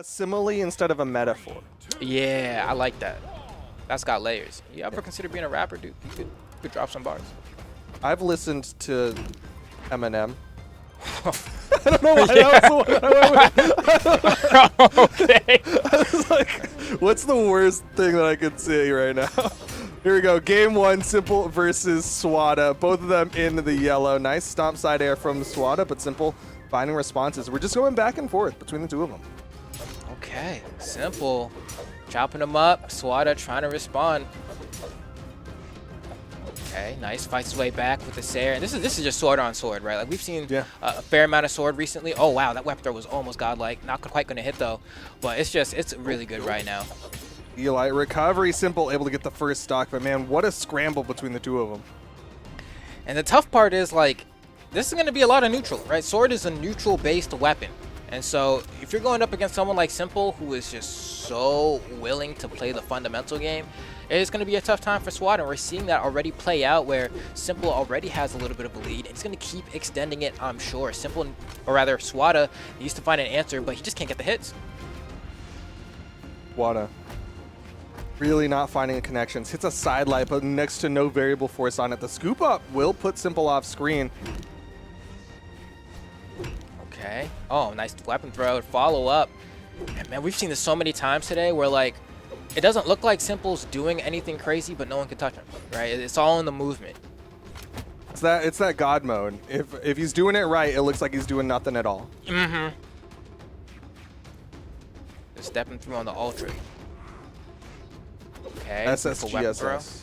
A simile instead of a metaphor. Yeah, I like that. That's got layers. You ever consider being a rapper, dude? You could drop some bars. I've listened to Eminem. I don't know why that was the one I went with. Okay. I was like, what's the worst thing that I could say right now? Here we go. Game one, Simple versus Swata. Both of them in the yellow. Nice stomp side air from Swata, but Simple finding responses. We're just going back and forth between the two of them. Okay, Simple chopping him up. Swata trying to respond. Okay, nice. Fights his way back with the Sair. And this is just sword on sword, right? Like we've seen a fair amount of sword recently. Oh wow, that weapon throw was almost godlike. Not quite gonna hit though, but it's really good right now. Eli recovery, Simple able to get the first stock, but man, what a scramble between the two of them. And the tough part is like, this is gonna be a lot of neutral, right? Sword is a neutral based weapon. And so if you're going up against someone like Simple, who is just so willing to play the fundamental game, it's going to be a tough time for Swata. And we're seeing that already play out where Simple already has a little bit of a lead. And he's going to keep extending it, I'm sure. Simple, or rather Swata, needs to find an answer, but he just can't get the hits. Swata really not finding the connections. Hits a side light, but next to no variable force on it. The scoop up will put Simple off screen. Okay. Oh, nice weapon throw. Follow up. And man, we've seen this so many times today where like, it doesn't look like Simple's doing anything crazy, but no one can touch him, right? It's all in the movement. It's that God mode. If he's doing it right, it looks like he's doing nothing at all. Mm-hmm. Just stepping through on the Ultra. Okay. SSGSS.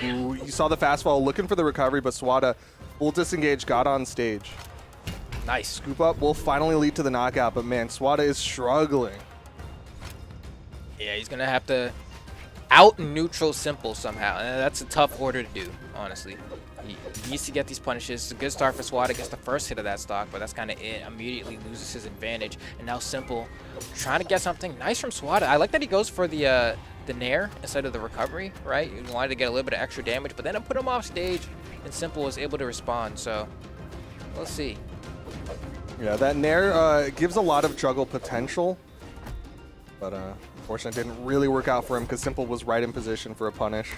Ooh, you saw the fastball looking for the recovery, but Swata full disengage, got on stage. Nice. Scoop up will finally lead to the knockout, but man, Swata is struggling. Yeah, he's gonna have to out-neutral Simple somehow, and that's a tough order to do, honestly. He needs to get these punishes. It's a good start for Swata. Gets the first hit of that stock, but that's kind of it. Immediately loses his advantage, and now Simple trying to get something nice from Swata. I like that he goes for the nair instead of the recovery, right? He wanted to get a little bit of extra damage, but then it put him off stage, and Simple was able to respond. So let's see. Yeah, that nair gives a lot of juggle potential, but unfortunately it didn't really work out for him because Simple was right in position for a punish.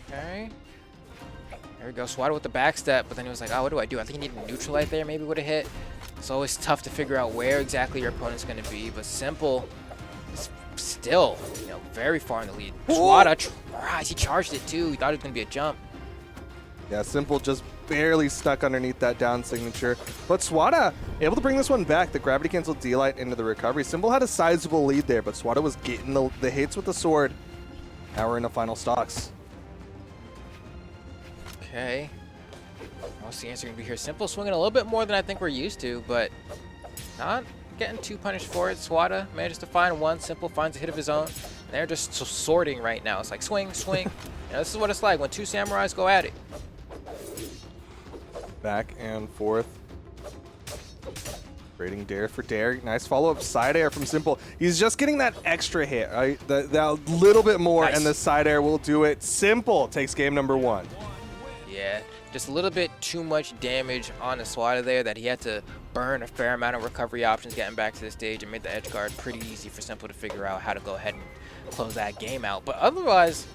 Okay. There we go. Swata with the backstep, but then he was like, oh, what do I do? I think he needed a neutral right there, maybe would have hit. It's always tough to figure out where exactly your opponent's going to be, but Simple is still, very far in the lead. Swata tries. He charged it too. He thought it was going to be a jump. Yeah, Simple just barely stuck underneath that down signature. But Swata able to bring this one back. The gravity cancel D-Light into the recovery. Simple had a sizable lead there, but Swata was getting the hits with the sword. Now we're in the final stocks. Okay. What's the answer going to be here? Simple swinging a little bit more than I think we're used to, but not getting too punished for it. Swata manages to find one. Simple finds a hit of his own. And they're just sorting right now. It's like swing, swing. This is what it's like when two samurais go at it. Back and forth. Trading dare for dare. Nice follow-up side air from Simple. He's just getting that extra hit, right? That little bit more, nice. And the side air will do it. Simple takes game number one. Yeah, just a little bit too much damage on the Swata there that he had to burn a fair amount of recovery options getting back to the stage and made the edge guard pretty easy for Simple to figure out how to go ahead and close that game out. But otherwise,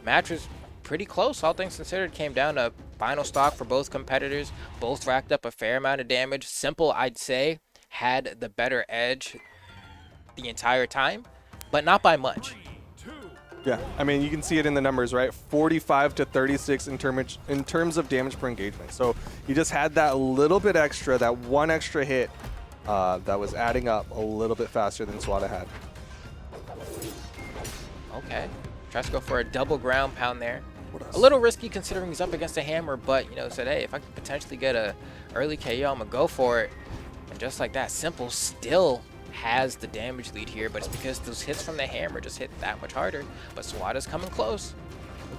match was pretty close. All things considered, came down to final stock for both competitors. Both racked up a fair amount of damage. Simple, I'd say, had the better edge the entire time, but not by much. Yeah, I mean, you can see it in the numbers, right? 45 to 36 in terms of damage per engagement. So you just had that little bit extra, that one extra hit that was adding up a little bit faster than Swata had. Okay. Tries to go for a double ground pound there. A little risky considering he's up against a hammer, but, said, hey, if I could potentially get a early KO, I'm going to go for it. And just like that, Simple still has the damage lead here, but it's because those hits from the hammer just hit that much harder. But Swata's coming close.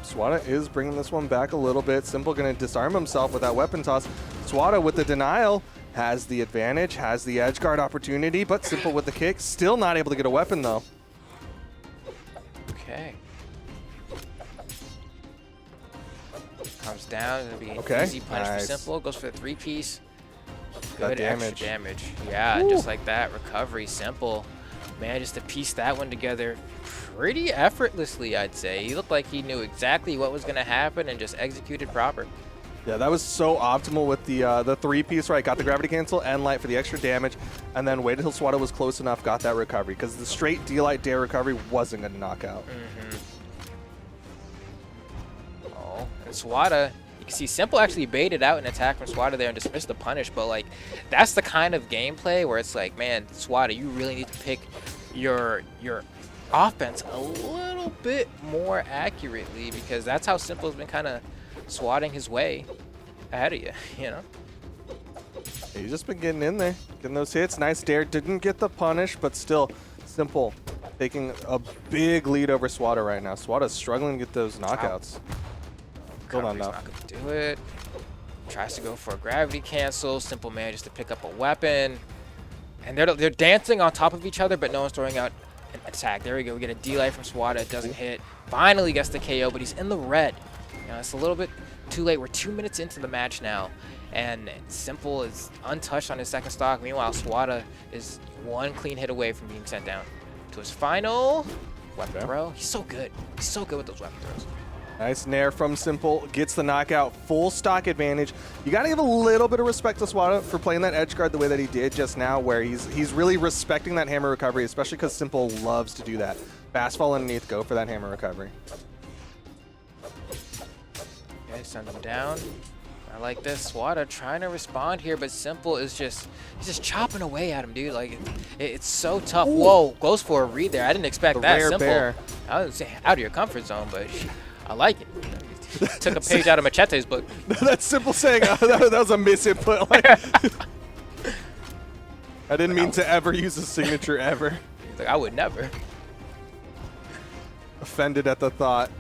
Swata is bringing this one back a little bit. Simple going to disarm himself with that weapon toss. Swata with the denial has the advantage, has the edge guard opportunity, but Simple with the kick. Still not able to get a weapon, though. Okay. Comes down. It'll be an easy punish for Simple. Goes for the three-piece. Good extra damage. Yeah, just like that. Recovery, Simple. Manages to piece that one together pretty effortlessly, I'd say. He looked like he knew exactly what was going to happen and just executed proper. Yeah, that was so optimal with the three-piece, right? Got the gravity cancel and light for the extra damage, and then waited until Swata was close enough, got that recovery, because the straight D-light dare recovery wasn't going to knock out. Oh, and Swata, you can see Simple actually baited out an attack from Swata there and dismissed the punish, but like that's the kind of gameplay where it's like, man, Swata, you really need to pick your offense a little bit more accurately, because that's how Simple's been kind of swatting his way ahead of you, you know? He's just been getting in there, getting those hits. Nice dare, didn't get the punish, but still Simple taking a big lead over Swata right now. Swata's struggling to get those knockouts. Still not enough. Not gonna do it. Tries to go for a gravity cancel. Simple manages to pick up a weapon. And they're dancing on top of each other, but no one's throwing out an attack. There we go. We get a D-light from Swata. It doesn't hit. Finally gets the KO, but he's in the red. You know, it's a little bit too late. We're 2 minutes into the match now, and Simple is untouched on his second stock. Meanwhile, Swata is one clean hit away from being sent down to his final weapon throw. He's so good. He's so good with those weapon throws. Nice nair from Simple, gets the knockout, full stock advantage. You got to give a little bit of respect to Swata for playing that edge guard the way that he did just now, where he's really respecting that hammer recovery, especially because Simple loves to do that. Fast fall underneath, go for that hammer recovery. Okay, send him down. I like this. Swata trying to respond here, but Simple is he's just chopping away at him, dude. Like, it's so tough. Ooh. Whoa, goes for a read there. I didn't expect that. Rare Simple. bear. I was out of your comfort zone, but I like it. Took a page out of Machete's book. That's Simple saying that was a misinput. Like, I didn't mean to ever use a signature ever. He's like, I would never. Offended at the thought.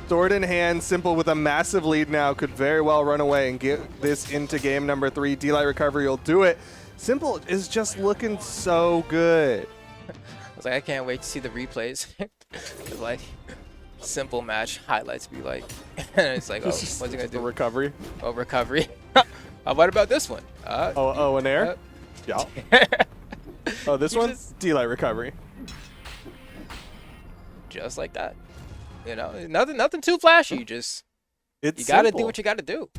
Sword in hand, Simple with a massive lead now, could very well run away and get this into game number 3. D-light recovery will do it. Simple is just looking so good. I was like, I can't wait to see the replays. Like, Simple match highlights be like, and it's like, oh, what's he gonna do? Recovery. Oh, recovery. What about this one? An air? Yeah. Oh, this one's D-light recovery. Just like that. You know, nothing too flashy. Just you gotta do what you gotta do.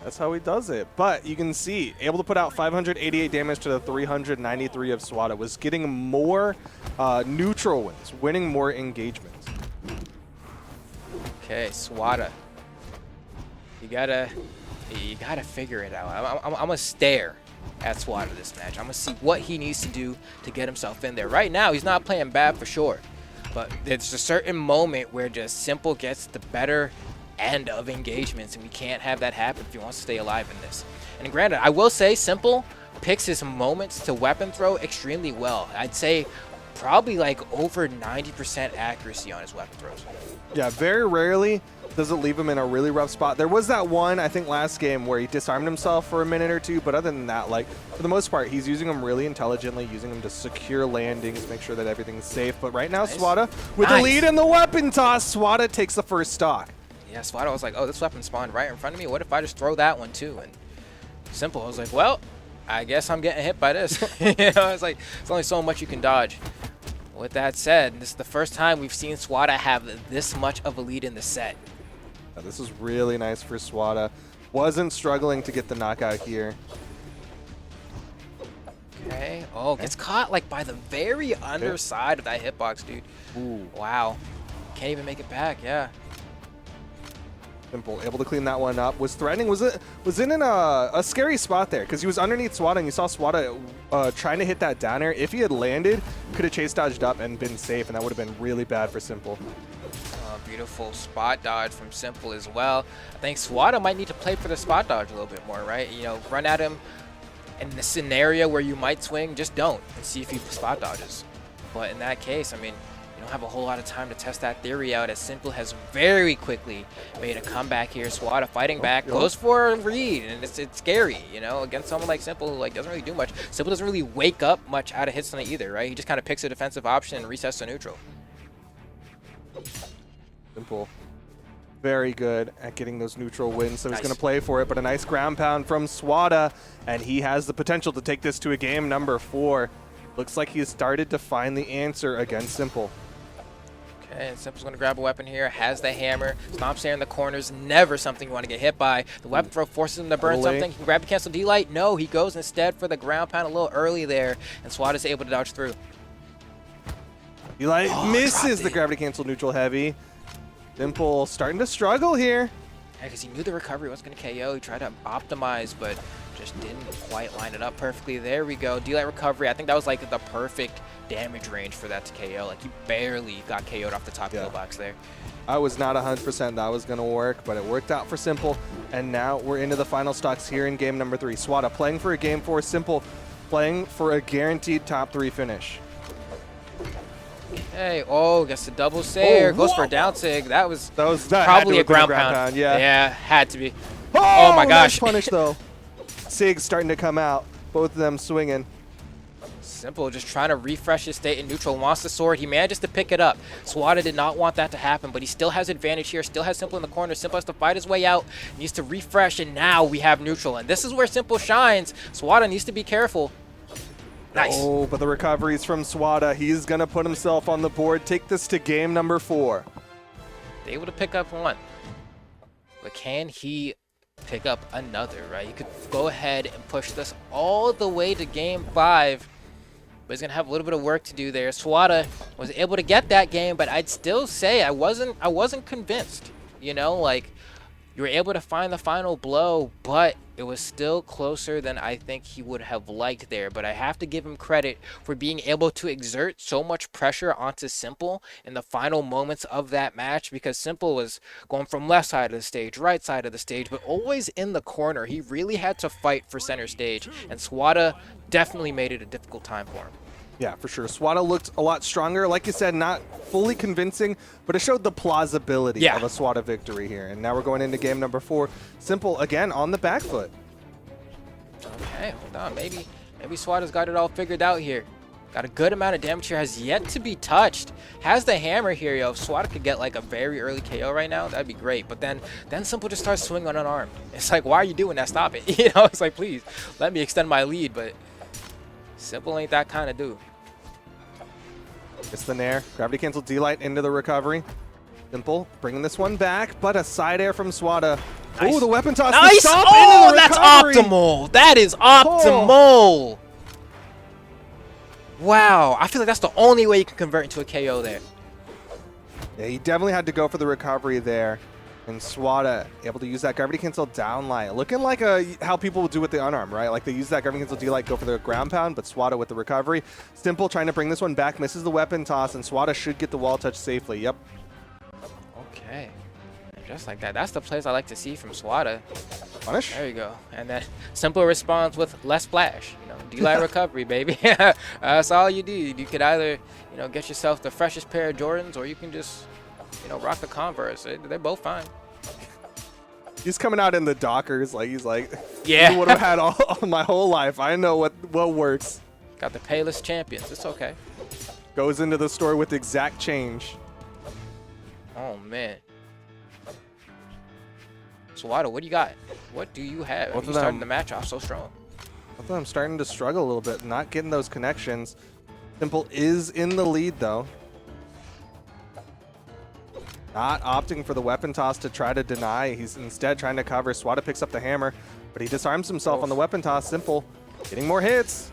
That's how he does it. But you can see, able to put out 588 damage to the 393 of Swata. Was getting more neutral wins, winning more engagements. Okay, Swata. You gotta figure it out. I'm gonna stare at Swata this match. I'm gonna see what he needs to do to get himself in there. Right now, he's not playing bad for sure. But there's a certain moment where just Simple gets the better end of engagements, and we can't have that happen if he wants to stay alive in this. And granted, I will say Simple picks his moments to weapon throw extremely well. I'd say probably like over 90% accuracy on his weapon throws. Yeah, very rarely does it leave him in a really rough spot. There was that one, I think, last game where he disarmed himself for a minute or two, but other than that, like, for the most part, he's using them really intelligently, using them to secure landings, make sure that everything's safe. But right now, Swata, with the lead in the weapon toss, Swata takes the first stock. Yeah, Swata was like, oh, this weapon spawned right in front of me. What if I just throw that one too? And Simple, I was like, well, I guess I'm getting hit by this. You know, it's like, there's only so much you can dodge. With that said, this is the first time we've seen Swata have this much of a lead in the set. This is really nice for Swata. Wasn't struggling to get the knockout here. Okay. Oh, gets caught like by the very underside of that hitbox, dude. Ooh. Wow. Can't even make it back. Yeah. Simple, able to clean that one up. Was threatening. Was in a scary spot there because he was underneath Swata, and you saw Swata trying to hit that down air. If he had landed, could have chase dodged up and been safe, and that would have been really bad for Simple. Beautiful spot dodge from Simple as well. I think Swata might need to play for the spot dodge a little bit more, right? You know, run at him in the scenario where you might swing, just don't, and see if he spot dodges. But in that case, I mean, you don't have a whole lot of time to test that theory out, as Simple has very quickly made a comeback here. Swata fighting back, goes for a read, and it's scary, you know, against someone like Simple who like doesn't really do much. Simple doesn't really wake up much out of hits on it either, right? He just kind of picks a defensive option and resets to neutral. Simple very good at getting those neutral wins, so he's Nice. going to play for it. But a nice ground pound from Swata, and he has the potential to take this to a game number 4. Looks like he has started to find the answer against Simple. Okay, and Simple's going to grab a weapon here, has the hammer, stomps there in the corners, never something you want to get hit by. The weapon throw forces him to burn something. He can grab the cancel D-Light. No, he goes instead for the ground pound a little early there, and Swata's able to dodge through. D-Light misses the gravity cancel neutral heavy. Simple starting to struggle here. Yeah, because he knew the recovery was going to KO. He tried to optimize, but just didn't quite line it up perfectly. There we go. D-Light recovery. I think that was like the perfect damage range for that to KO. Like, he barely got KO'd off the top kill box there. I was not 100% that was going to work, but it worked out for Simple. And now we're into the final stocks here in game number 3. Swata playing for a game 4. Simple playing for a guaranteed top 3 finish. Hey, oh, gets the double Sayer. Goes for a down sig. That probably a ground pound. Yeah, had to be. Oh my gosh. Nice punish though. Sig's starting to come out. Both of them swinging. Simple just trying to refresh his state in neutral. Wants the sword. He manages to pick it up. Swata did not want that to happen, but he still has advantage here. Still has Simple in the corner. Simple has to fight his way out. Needs to refresh, and now we have neutral. And this is where Simple shines. Swata needs to be careful. Nice. Oh, but the recoveries from Swata. He's going to put himself on the board. Take this to game number 4. They're able to pick up one. But can he pick up another, right? He could go ahead and push this all the way to game 5. But he's going to have a little bit of work to do there. Swata was able to get that game, but I'd still say I wasn't convinced. You know, like, you were able to find the final blow, but it was still closer than I think he would have liked there. But I have to give him credit for being able to exert so much pressure onto Simple in the final moments of that match, because Simple was going from left side of the stage, right side of the stage, but always in the corner. He really had to fight for center stage, and Swata definitely made it a difficult time for him. Yeah, for sure. Swata looked a lot stronger. Like you said, not fully convincing, but it showed the plausibility of a Swata victory here. And now we're going into game number 4. Simple, again, on the back foot. Okay, hold on. Maybe Swata's got it all figured out here. Got a good amount of damage here. Has yet to be touched. Has the hammer here, yo. If Swata could get like a very early KO right now, that'd be great. But then Simple just starts swinging on unarmed. It's like, why are you doing that? Stop it. You know, it's like, please, let me extend my lead. But Simple ain't that kind of dude. It's the Nair. Gravity cancel D-Light into the recovery. Simple bringing this one back, but a side air from Swata. Nice. Oh, the weapon toss. Nice! Oh, that's optimal. That is optimal. Oh. Wow. I feel like that's the only way you can convert into a KO there. Yeah, he definitely had to go for the recovery there. And Swata able to use that gravity cancel downlight. Looking like how people would do with the unarmed, right? Like they use that gravity cancel D-Light, go for the ground pound, but Swata with the recovery. Simple trying to bring this one back, misses the weapon toss, and Swata should get the wall touch safely. Yep. Okay. And just like that. That's the plays I like to see from Swata. Punish. There you go. And then Simple responds with less splash. You know, D-Light recovery, baby. That's all you need. You could either, you know, get yourself the freshest pair of Jordans, or you can just, you know, rock the Converse. They're both fine. He's coming out in the Dockers, like he's like, yeah, I would have had all my whole life. I know what works. Got the Payless champions. It's okay. Goes into the store with exact change. Oh man. Swata, what do you got? What do you have? You starting the match off so strong. Both of them starting to struggle a little bit, not getting those connections. Simple is in the lead though. Not opting for the weapon toss to try to deny. He's instead trying to cover. Swata picks up the hammer, but he disarms himself on the weapon toss. Simple getting more hits.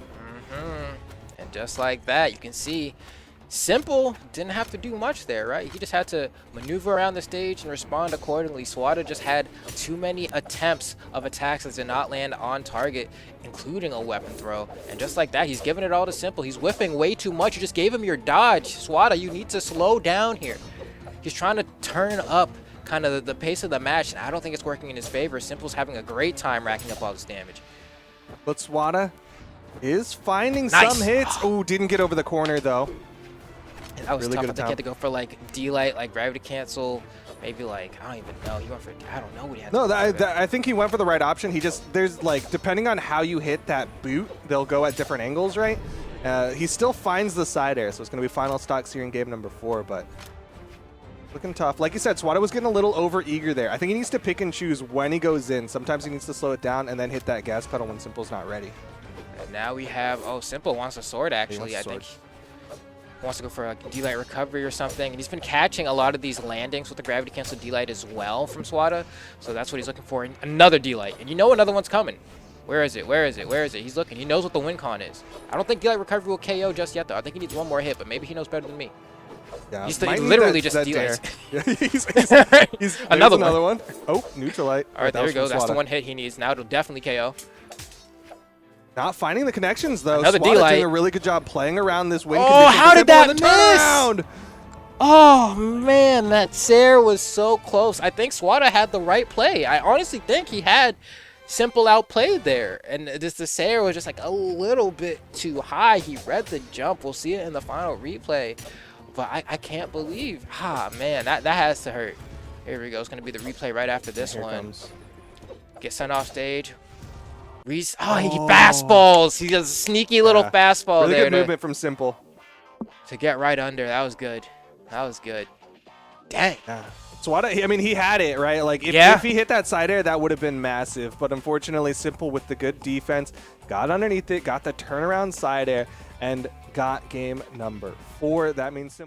And just like that, you can see Simple didn't have to do much there, right? He just had to maneuver around the stage and respond accordingly. Swata just had too many attempts of attacks that did not land on target, including a weapon throw. And just like that, he's giving it all to Simple. He's whipping way too much. You just gave him your dodge. Swata, you need to slow down here. He's trying to turn up kind of the pace of the match, and I don't think it's working in his favor. Simple's having a great time racking up all this damage. But Swata is finding some hits. Oh, didn't get over the corner though. And that was tough. I think he had to go for like D-Light, like gravity cancel. Maybe like, I don't even know. He went for, I don't know what he had to do. I think he went for the right option. He just, there's like, depending on how you hit that boot, they'll go at different angles, right? He still finds the side air, so it's going to be final stocks here in game number 4, but Looking tough. Like you said, Swata was getting a little over-eager there. I think he needs to pick and choose when he goes in. Sometimes he needs to slow it down and then hit that gas pedal when Simple's not ready. And now we have, oh, Simple wants a sword, actually. I think he wants to go for like a D-Light recovery or something. And he's been catching a lot of these landings with the gravity cancel D-Light as well from Swata. So that's what he's looking for. Another D-Light. And you know another one's coming. Where is it? Where is it? Where is it? He's looking. He knows what the win con is. I don't think D-Light recovery will KO just yet, though. I think he needs one more hit, but maybe he knows better than me. Yeah, He's literally just D-Lights. Yeah, he's another one. Oh, Neutralite. All right, there we go. That's the one hit he needs. Now it'll definitely KO. Not finding the connections, though. Another Swata D-Light. doing a really good job playing around this win Oh, condition. how did that miss? Oh, man, that Sair was so close. I think Swata had the right play. I honestly think he had Simple outplayed there. And the Sair was just like a little bit too high. He read the jump. We'll see it in the final replay. But I can't believe, man, that has to hurt. Here we go. It's going to be the replay right after this one. Get sent off stage. He fastballs. He does a sneaky little fastball really there. Good movement from Simple. To get right under. That was good. That was good. Dang. Yeah. Swata, I mean, he had it, right? Like, if he hit that side air, that would have been massive. But unfortunately, Simple with the good defense got underneath it, got the turnaround side air, and got game number 4. That means Simple.